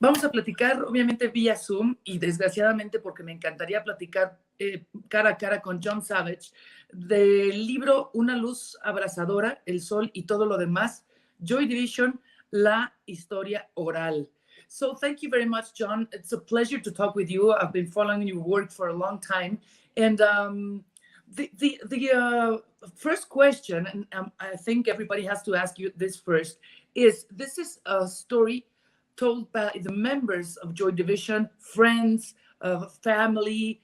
Vamos a platicar, obviamente, vía Zoom y desgraciadamente porque me encantaría platicar cara a cara con Jon Savage del libro Una luz abrasadora, el sol y todo lo demás, Joy Division, la historia oral. So thank you very much, Jon. It's a pleasure to talk with you. I've been following your work for a long time. And the first question, and I think everybody has to ask you this first, is this is a story told by the members of Joy Division, friends, family,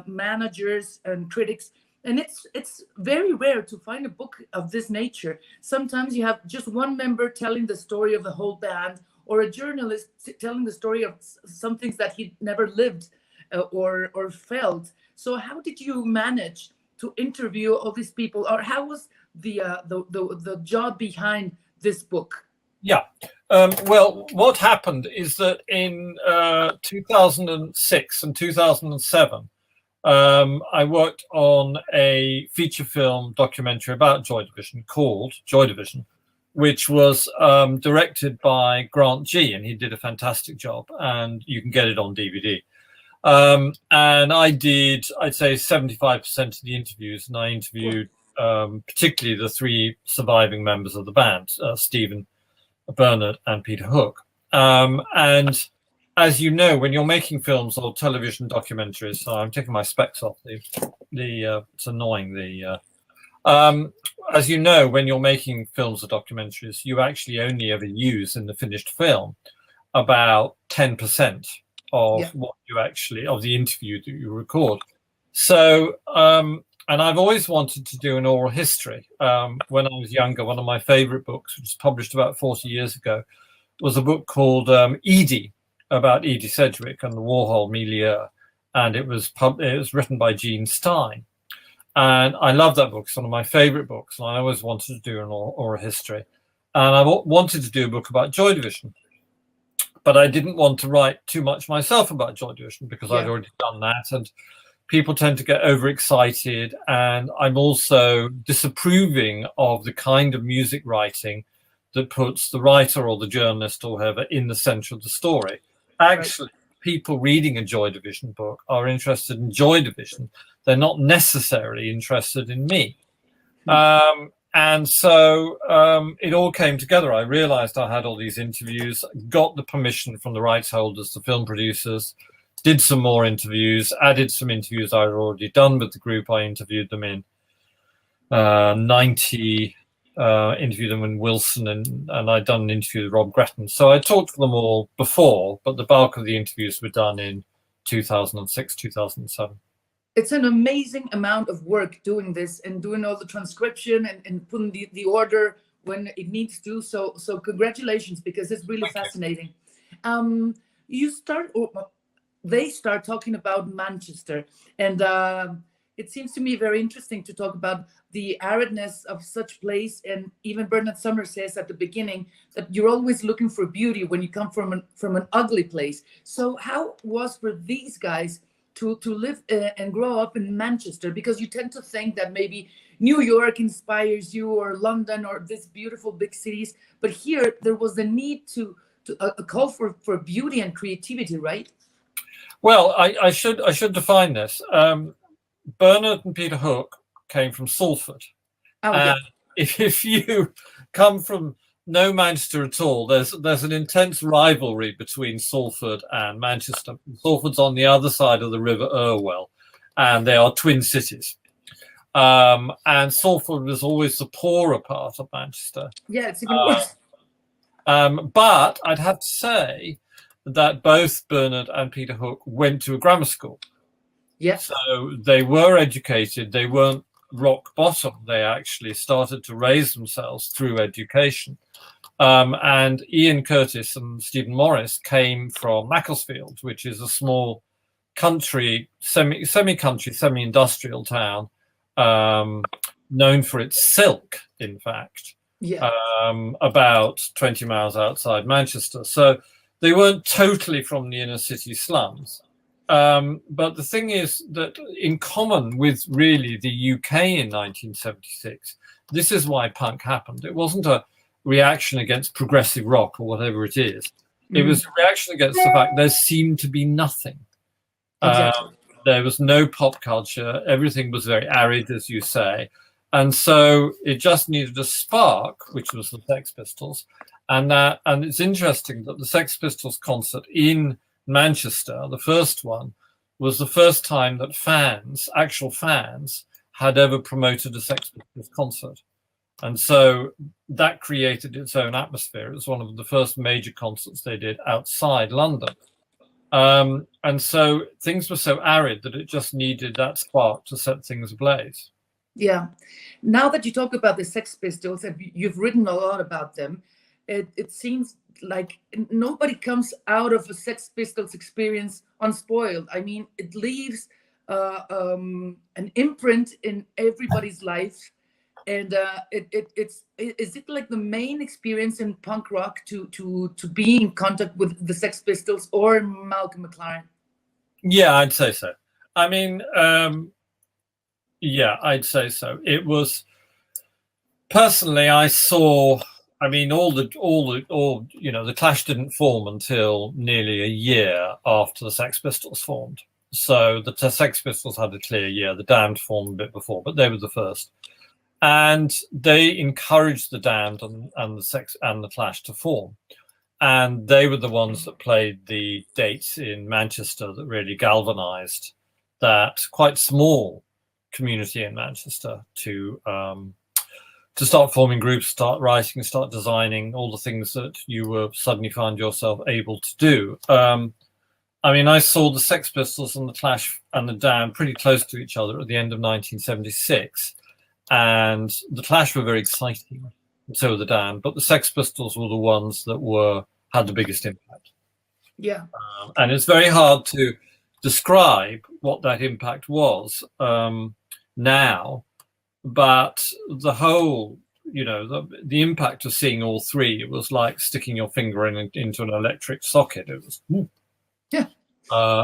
managers, and critics. And it's very rare to find a book of this nature. Sometimes you have just one member telling the story of the whole band, or a journalist telling the story of some things that he never lived or felt. So how did you manage to interview all these people, or how was the job behind this book? Yeah. Well, what happened is that in 2006 and 2007, I worked on a feature film documentary about Joy Division called Joy Division, which was directed by Grant G, and he did a fantastic job, and you can get it on DVD. And I did, I'd say, 75% of the interviews, and I interviewed particularly the three surviving members of the band, Stephen, Bernard, and Peter Hook. And as you know, when you're making films or television documentaries, so I'm taking my specs off. It's annoying. As you know, when you're making films or documentaries, you actually only ever use in the finished film about 10% of what you actually of the interview that you record. So, and I've always wanted to do an oral history. When I was younger, one of my favorite books, which was published about 40 years ago, was a book called Edie, about Edie Sedgwick and the Warhol milieu. And it was written by Gene Stein. And I love that book. It's one of my favorite books. And I always wanted to do an oral history. And I wanted to do a book about Joy Division. But I didn't want to write too much myself about Joy Division because I'd already done that. And people tend to get overexcited, and I'm also disapproving of the kind of music writing that puts the writer or the journalist or whoever in the center of the story. Actually, people reading a Joy Division book are interested in Joy Division. They're not necessarily interested in me. And so it all came together. I realized I had all these interviews, got the permission from the rights holders, the film producers, did some more interviews, added some interviews I'd already done with the group. I interviewed them in 90, interviewed them in Wilson, and I'd done an interview with Rob Gretton. So I talked to them all before, but the bulk of the interviews were done in 2006, 2007. It's an amazing amount of work doing this and doing all the transcription and putting the order when it needs to. So congratulations, because it's really fascinating. They start talking about Manchester, and it seems to me very interesting to talk about the aridness of such place. And even Bernard Sumner says at the beginning that you're always looking for beauty when you come from an ugly place. So how was for these guys to live and grow up in Manchester? Because you tend to think that maybe New York inspires you, or London, or these beautiful big cities, but here there was the need to a call for beauty and creativity, right? Well, I should define this. Bernard and Peter Hook came from Salford. And if you come from no Manchester at all, there's an intense rivalry between Salford and Manchester. Salford's on the other side of the River Irwell, and they are twin cities. And Salford was always the poorer part of Manchester. Yeah, it's even worse. But I'd have to say that both Bernard and Peter Hook went to a grammar school. Yes. So they were educated. They weren't rock bottom. They actually started to raise themselves through education. And Ian Curtis and Stephen Morris came from Macclesfield, which is a small country, semi-country, semi-industrial town, known for its silk, in fact, about 20 miles outside Manchester. So they weren't totally from the inner city slums. But the thing is that in common with really the UK in 1976, this is why punk happened. It wasn't a reaction against progressive rock or whatever it is. It was a reaction against the fact there seemed to be nothing. Exactly. There was no pop culture. Everything was very arid, as you say. And so it just needed a spark, which was the Sex Pistols. And it's interesting that the Sex Pistols concert in Manchester, the first one, was the first time that actual fans, had ever promoted a Sex Pistols concert. And so that created its own atmosphere. It was one of the first major concerts they did outside London. And so things were so arid that it just needed that spark to set things ablaze. Yeah. Now that you talk about the Sex Pistols, and you've written a lot about them, it seems like nobody comes out of a Sex Pistols experience unspoiled. I mean, it leaves an imprint in everybody's life. And is it like the main experience in punk rock to be in contact with the Sex Pistols or Malcolm McLaren? Yeah, I'd say so. I mean, yeah, I'd say so. It was personally, I saw. I mean, the Clash didn't form until nearly a year after the Sex Pistols formed. So the Sex Pistols had a clear year. The Damned formed a bit before, but they were the first. And they encouraged the Damned and the Clash to form. And they were the ones that played the dates in Manchester that really galvanized that quite small community in Manchester to start forming groups, start writing, start designing, all the things that you were suddenly found yourself able to do. I mean, I saw the Sex Pistols and the Clash and the Damned pretty close to each other at the end of 1976. And the Clash were very exciting, and so were the Damned, but the Sex Pistols were the ones that had the biggest impact. Yeah. And it's very hard to describe what that impact was now, but the whole, the impact of seeing all three, it was like sticking your finger into an electric socket. It was, yeah,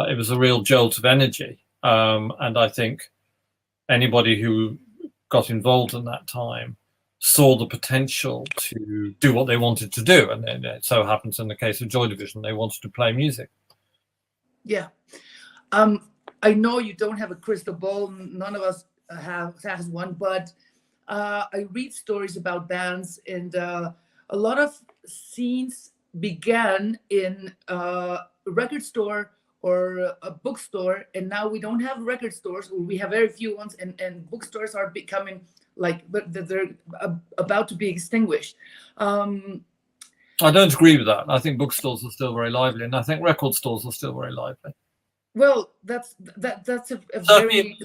it was a real jolt of energy. And I think anybody who got involved in that time saw the potential to do what they wanted to do. And then it so happens in the case of Joy Division, they wanted to play music. Yeah. I know you don't have a crystal ball. None of us has one, but I read stories about bands, and a lot of scenes began in a record store or a bookstore, and now we don't have record stores, or we have very few ones, and bookstores are becoming they're about to be extinguished. I don't agree with that. I think bookstores are still very lively, and I think record stores are still very lively. Well, that's very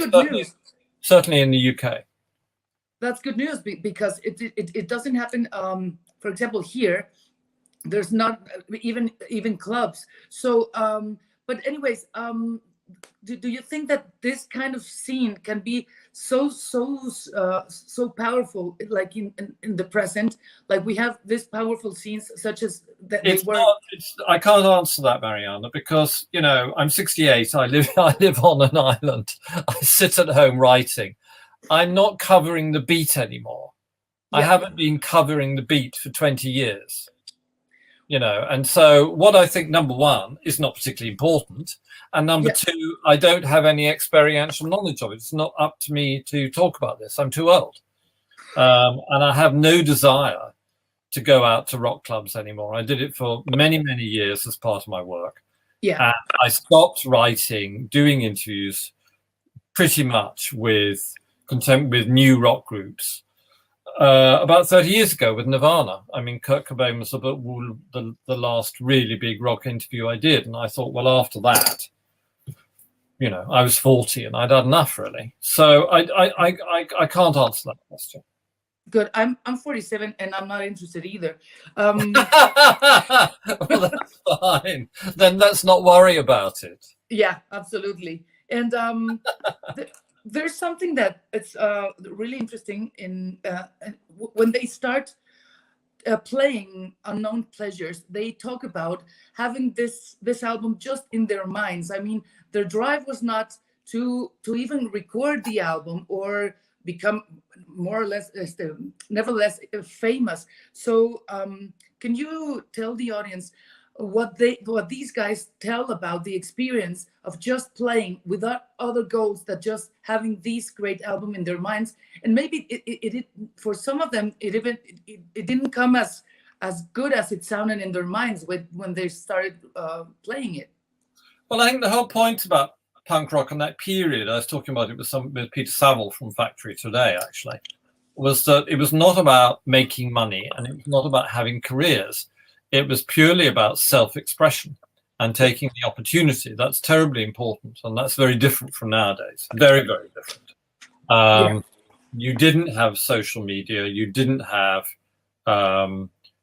good news. Certainly in the UK. That's good news because it doesn't happen. For example, here, there's not even clubs. So, but anyways, do you think that this kind of scene can be so powerful, like in the present? Like we have this powerful scenes such as that. I can't answer that, Mariana, because I'm 68. I live on an island. I sit at home writing. I'm not covering the beat anymore. Yeah. I haven't been covering the beat for 20 years. And so what I think, number one, is not particularly important. And number two, I don't have any experiential knowledge of it. It's not up to me to talk about this. I'm too old. And I have no desire to go out to rock clubs anymore. I did it for many, many years as part of my work. Yeah. And I stopped doing interviews pretty much with new rock groups. About 30 years ago with Nirvana. I mean, Kurt Cobain was the last really big rock interview I did. And I thought, well, after that, I was 40 and I'd had enough, really. So I can't answer that question. Good. I'm 47 and I'm not interested either. Well, that's fine. Then let's not worry about it. Yeah, absolutely. And there's something that it's really interesting in when they start playing Unknown Pleasures. They talk about having this album just in their minds. I mean, their drive was not to even record the album or become more or less nevertheless famous. So can you tell the audience what these guys tell about the experience of just playing without other goals that just having these great album in their minds. And maybe it for some of them it didn't come as good as it sounded in their minds when they started playing it. Well, I think the whole point about punk rock in that period, I was talking about it with Peter Saville from Factory Today, actually, was that it was not about making money and it was not about having careers. It was purely about self-expression and taking the opportunity. That's terribly important, and that's very different from nowadays. Very, very different. You didn't have social media. You didn't have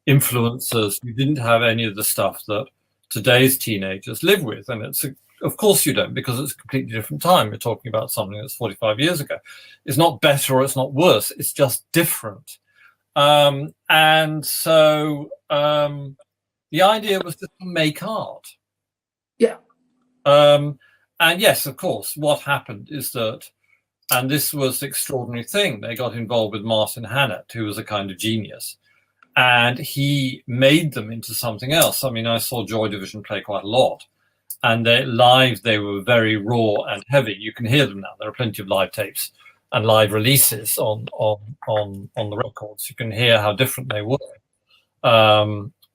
influencers. You didn't have any of the stuff that today's teenagers live with. And of course you don't, because it's a completely different time. You're talking about something that's 45 years ago. It's not better or it's not worse. It's just different. And so the idea was just to make art. Yeah. And yes, of course, what happened is that, and this was the extraordinary thing, they got involved with Martin Hannett, who was a kind of genius, and he made them into something else. I mean, I saw Joy Division play quite a lot, and live they were very raw and heavy. You can hear them now. There are plenty of live tapes and live releases on the records. You can hear how different they were.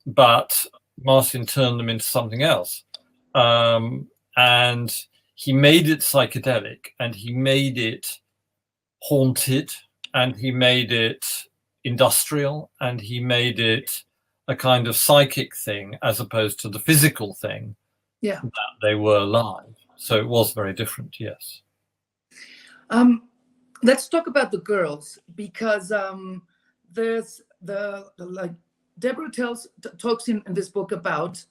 But Martin turned them into something else. And he made it psychedelic, and he made it haunted, and he made it industrial, and he made it a kind of psychic thing as opposed to the physical thing that they were live. So it was very different, yes. Let's talk about the girls, because there's like Deborah talks in this book about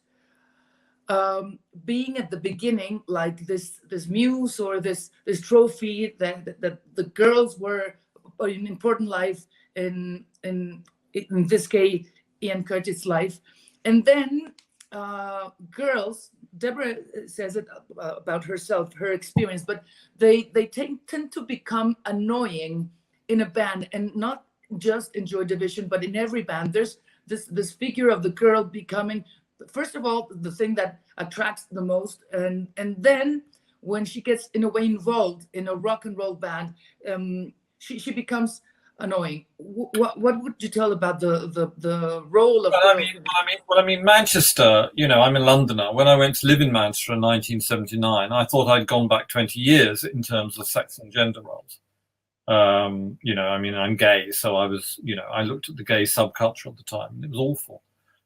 being at the beginning, like this muse or this trophy that the girls were an important life in this case Ian Curtis' life, and then girls, Deborah says it about herself, her experience, but they tend to become annoying in a band, and not just in Joy Division, but in every band. There's this figure of the girl becoming, first of all, the thing that attracts the most, and then when she gets in a way involved in a rock and roll band, she becomes annoying. What would you tell about the role of? Well, I mean, Manchester. You know, I'm a Londoner. When I went to live in Manchester in 1979, I thought I'd gone back 20 years in terms of sex and gender roles. You know, I mean, I'm gay, so I was, you know, I looked at the gay subculture at the time, and it was awful,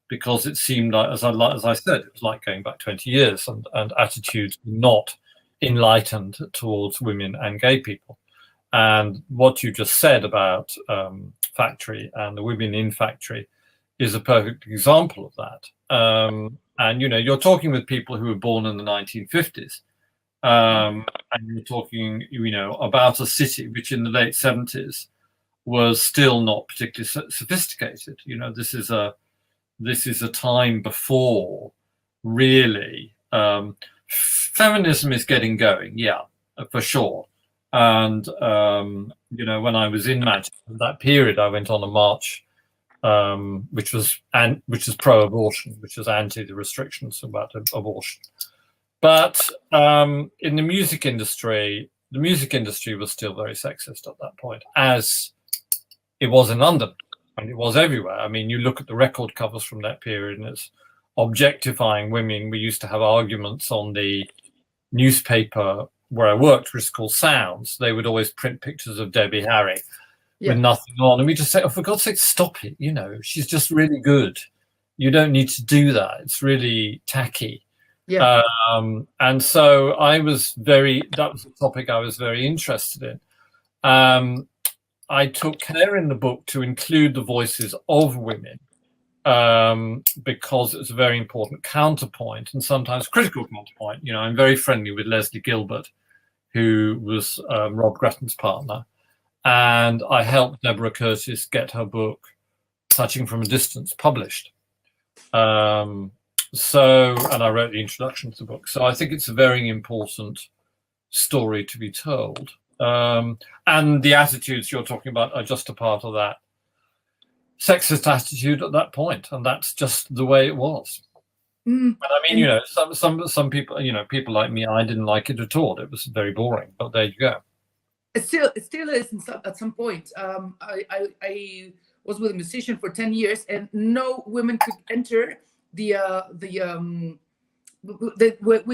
because it seemed like, as I said, it was like going back 20 years, and attitudes not enlightened towards women and gay people. And what you just said about Factory and the women in Factory is a perfect example of that. And, you know, you're talking with people who were born in the 1950s. And you're talking, you know, about a city which in the late 70s was still not particularly sophisticated. You know, this is a time before really feminism is getting going, yeah, for sure. And you know, when I was in Manchester, that period, I went on a march which was pro-abortion, which was anti the restrictions about abortion. But in the music industry was still very sexist at that point, as it was in London, and it was everywhere. I mean, you look at the record covers from that period, and it's objectifying women. We used to have arguments on the newspaper where I worked, which is called Sounds. They would always print pictures of Debbie Harry with nothing on, and we just say, oh, for God's sake, stop it. You know, she's just really good. You don't need to do that. It's really tacky. Yeah. And so that was a topic I was very interested in. I took care in the book to include the voices of women, because it's a very important counterpoint, and sometimes critical counterpoint. You know, I'm very friendly with Leslie Gilbert, who was Rob Gretton's partner, and I helped Deborah Curtis get her book Touching from a Distance published. And I wrote the introduction to the book. So I think it's a very important story to be told. And the attitudes you're talking about are just a part of that sexist attitude at that point. And that's just the way it was. But I mean, you know, some people, you know, people like me, I didn't like it at all. It was very boring. But there you go. It still is at some point. I was with a musician for 10 years, and no women could enter we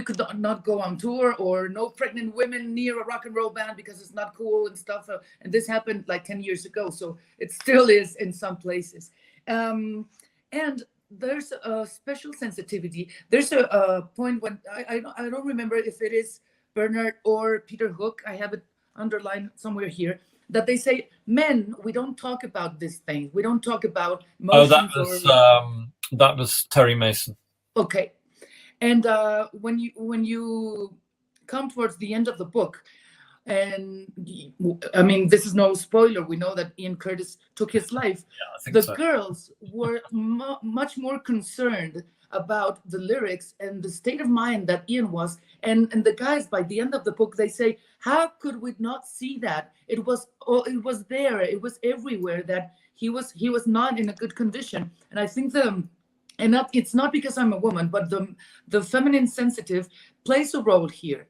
could not go on tour, or no pregnant women near a rock and roll band because it's not cool and stuff. And this happened like 10 years ago, so it still is in some places. And there's a special sensitivity. There's a point when I don't remember if it is Bernard or Peter Hook. I have it underlined somewhere here, that they say, men, we don't talk about this thing. We don't talk about emotions. That was Terry Mason. Okay. And when you come towards the end of the book, and I mean, this is no spoiler, we know that Ian Curtis took his life. Yeah, I think the so. Girls were much more concerned about the lyrics and the state of mind that Ian was, and the guys, by the end of the book, they say, how could we not see that? It was there, it was everywhere, that he was not in a good condition. And I think it's not because I'm a woman, but the feminine sensitive plays a role here.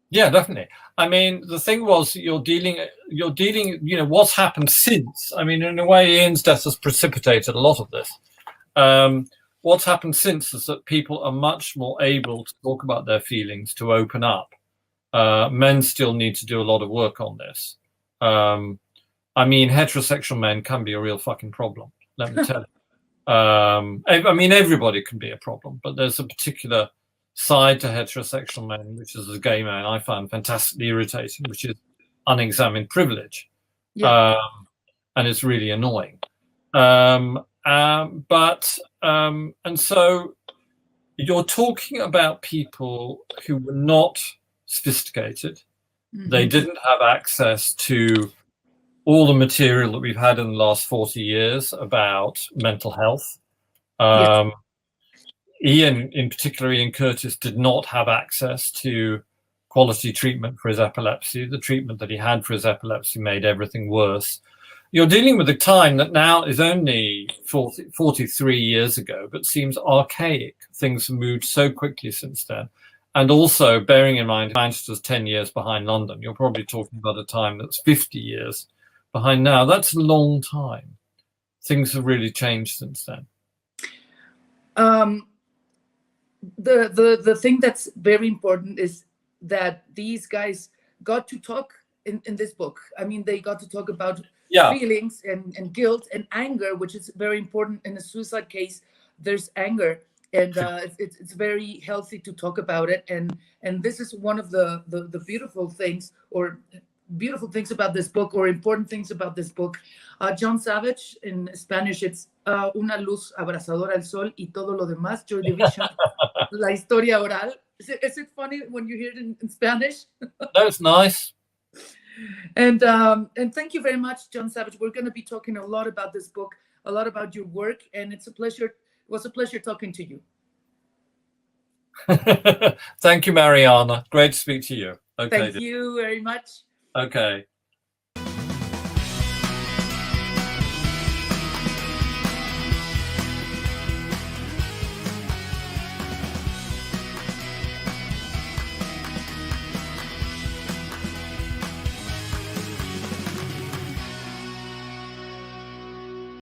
Yeah, definitely. I mean, the thing was, you're dealing, you know, what's happened since. I mean, in a way, Ian's death has precipitated a lot of this. What's happened since is that people are much more able to talk about their feelings, to open up. Men still need to do a lot of work on this. I mean, heterosexual men can be a real fucking problem, let me tell you. I mean, everybody can be a problem, but there's a particular side to heterosexual men, which is, as a gay man, I find fantastically irritating, which is unexamined privilege. Yeah. And it's really annoying. And so you're talking about people who were not sophisticated. Mm-hmm. They didn't have access to all the material that we've had in the last 40 years about mental health. Yes. Ian, in particular, Ian Curtis, did not have access to quality treatment for his epilepsy. The treatment that he had for his epilepsy made everything worse. You're dealing with a time that now is only 43 years ago, but seems archaic. Things have moved so quickly since then. And also, bearing in mind, Manchester's 10 years behind London, you're probably talking about a time that's 50 years behind now. That's a long time. Things have really changed since then. The thing that's very important is that these guys got to talk in this book. I mean, they got to talk about feelings and guilt and anger, which is very important. In a suicide case, there's anger, and it's very healthy to talk about it. And this is one of the beautiful things, or beautiful things about this book, or important things about this book. Jon Savage, in Spanish, it's una luz abrasadora al sol y todo lo demás, Joy Division, la historia oral. Is it funny when you hear it in Spanish? That's nice. And thank you very much, Jon Savage. We're going to be talking a lot about this book, a lot about your work, and it's a pleasure. It was a pleasure talking to you. Thank you, Mariana. Great to speak to you. Okay. Thank you very much. Okay.